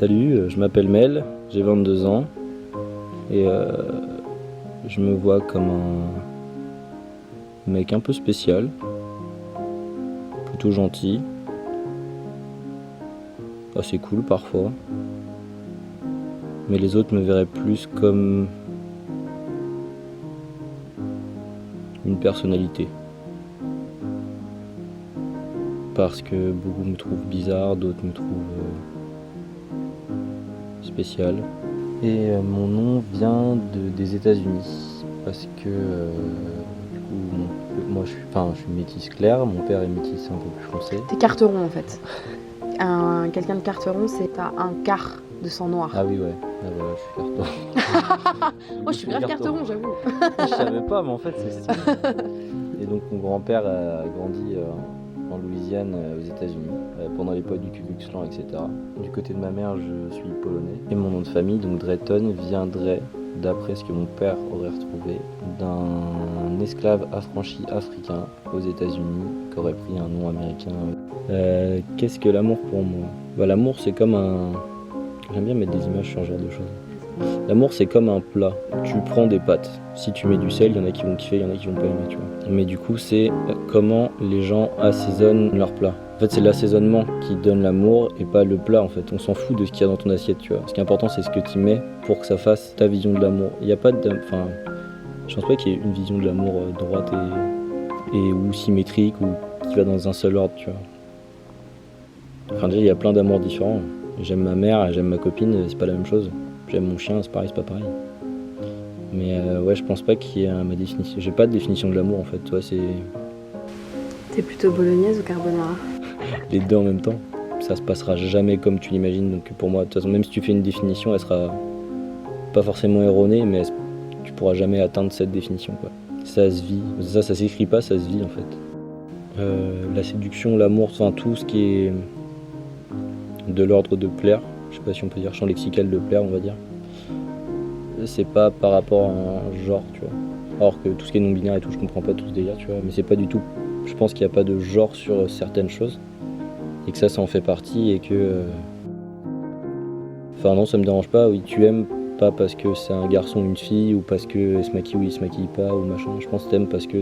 Salut, je m'appelle Mel, j'ai 22 ans et je me vois comme un mec un peu spécial, plutôt gentil, assez cool parfois, mais les autres me verraient plus comme une personnalité. Parce que beaucoup me trouvent bizarre, d'autres me trouvent spécial. Et mon nom vient des États-Unis parce que du coup, moi je suis métisse clair, mon père est métisse un peu plus foncé. T'es carteron en fait. Quelqu'un de carteron, c'est t'as un quart de sang noir. Ah oui, ouais, ah, voilà, je suis carteron. Moi je suis grave carteron, j'avoue. Je savais pas, mais en fait c'est stylé. Et donc mon grand-père a grandi en Louisiane, aux États-Unis, pendant l'époque du Ku Klux Klan, etc. Du côté de ma mère, je suis polonais. Et mon nom de famille, donc Drayton, viendrait, d'après ce que mon père aurait retrouvé, d'un esclave affranchi africain aux États-Unis, qui aurait pris un nom américain. Qu'est-ce que l'amour pour moi ? L'amour, c'est comme un... J'aime bien mettre des images sur ce genre de choses. L'amour, c'est comme un plat. Tu prends des pâtes. Si tu mets du sel, il y en a qui vont kiffer, il y en a qui vont pas aimer, tu vois. Mais du coup, c'est comment les gens assaisonnent leur plat. En fait, c'est l'assaisonnement qui donne l'amour et pas le plat, en fait. On s'en fout de ce qu'il y a dans ton assiette, tu vois. Ce qui est important, c'est ce que tu mets pour que ça fasse ta vision de l'amour. Il n'y a pas de... Enfin, je pense pas qu'il y ait une vision de l'amour droite ou symétrique ou qui va dans un seul ordre, tu vois. Enfin, déjà, il y a plein d'amours différents. J'aime ma mère, j'aime ma copine, c'est pas la même chose. J'aime mon chien, c'est pareil, c'est pas pareil. Mais ouais, je pense pas qu'il y ait ma définition. J'ai pas de définition de l'amour en fait, toi, c'est... T'es plutôt bolognaise ou carbonara ? Les deux en même temps. Ça se passera jamais comme tu l'imagines, donc pour moi, de toute façon, même si tu fais une définition, elle sera pas forcément erronée, mais tu pourras jamais atteindre cette définition, quoi. Ça se vit. Ça s'écrit pas, ça se vit en fait. La séduction, l'amour, enfin tout ce qui est de l'ordre de plaire, je sais pas si on peut dire champ lexical de plaire, on va dire. C'est pas par rapport à un genre, tu vois. Alors que tout ce qui est non-binaire et tout, je comprends pas tout ce délire, tu vois. Mais c'est pas du tout. Je pense qu'il n'y a pas de genre sur certaines choses. Et que ça en fait partie et que... Enfin non, ça me dérange pas. Oui, tu aimes pas parce que c'est un garçon ou une fille ou parce qu'elle se maquille ou il se maquille pas ou machin. Je pense que t'aimes parce que...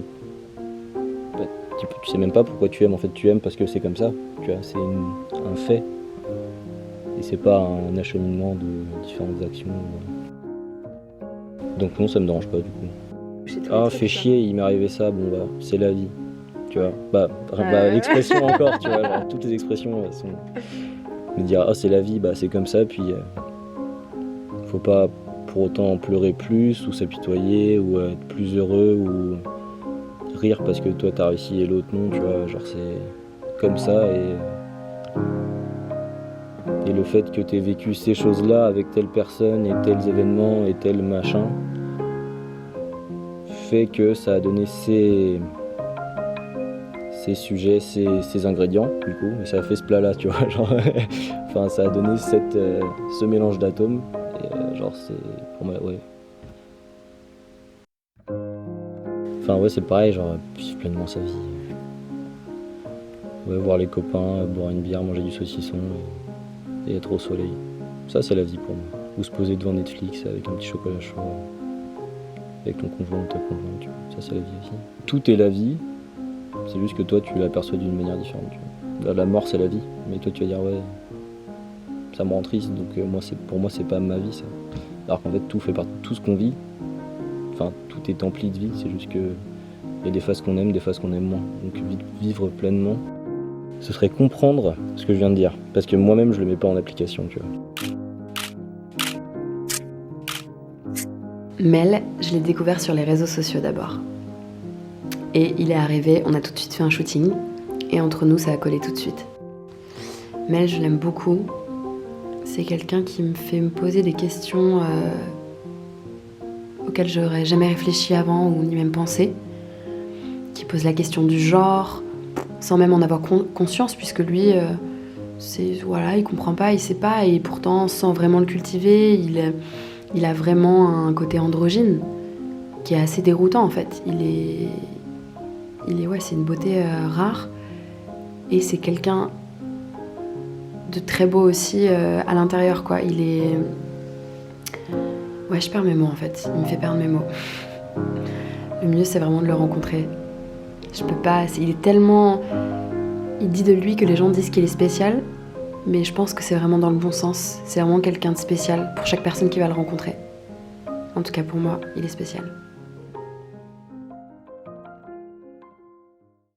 tu sais même pas pourquoi tu aimes. En fait, tu aimes parce que c'est comme ça. Tu vois, c'est un fait. Et c'est pas un acheminement de différentes actions. Donc non, ça me dérange pas du coup. Ah, fais chier, il m'est arrivé ça, bon bah, c'est la vie. Tu vois, l'expression encore, tu vois, genre, toutes les expressions sont... Me dire, ah c'est la vie, bah c'est comme ça, puis faut pas pour autant pleurer plus, ou s'apitoyer, ou être plus heureux, ou rire parce que toi t'as réussi et l'autre non, tu vois, genre c'est comme ça, et le fait que t'aies vécu ces choses-là avec telle personne, et tels événements, et tel machin, fait que ça a donné ces sujets, ces ingrédients, du coup, et ça a fait ce plat-là, tu vois, genre, enfin, ça a donné ce mélange d'atomes, et genre, c'est, pour moi, ouais. Enfin, ouais, c'est pareil, genre, vivre pleinement sa vie. Ouais, voir les copains, boire une bière, manger du saucisson, et être au soleil. Ça, c'est la vie pour moi. Ou se poser devant Netflix avec un petit chocolat chaud, avec ton conjoint ou ta conjointe, tu vois. Ça, c'est la vie aussi. Tout est la vie. C'est juste que toi, tu l'aperçois d'une manière différente. Tu vois. La mort, c'est la vie. Mais toi, tu vas dire, ouais, ça me rend triste. Donc, pour moi, c'est pas ma vie, ça. Alors qu'en fait, tout fait partie de tout ce qu'on vit. Enfin, tout est empli de vie. C'est juste que il y a des phases qu'on aime, des phases qu'on aime moins. Donc, vivre pleinement, ce serait comprendre ce que je viens de dire. Parce que moi-même, je le mets pas en application, tu vois. Mel, je l'ai découvert sur les réseaux sociaux d'abord. Et il est arrivé, on a tout de suite fait un shooting, et entre nous, ça a collé tout de suite. Mel, je l'aime beaucoup. C'est quelqu'un qui me fait me poser des questions auxquelles j'aurais jamais réfléchi avant ou ni même pensé. Qui pose la question du genre, sans même en avoir conscience, puisque lui, il comprend pas, il sait pas, et pourtant, sans vraiment le cultiver, il a vraiment un côté androgyne qui est assez déroutant en fait. C'est une beauté rare et c'est quelqu'un de très beau aussi à l'intérieur, quoi. Il est... Ouais, je perds mes mots en fait, il me fait perdre mes mots. Le mieux, c'est vraiment de le rencontrer. Je peux pas... Il est tellement... Il dit de lui que les gens disent qu'il est spécial, mais je pense que c'est vraiment dans le bon sens. C'est vraiment quelqu'un de spécial pour chaque personne qui va le rencontrer. En tout cas, pour moi, il est spécial.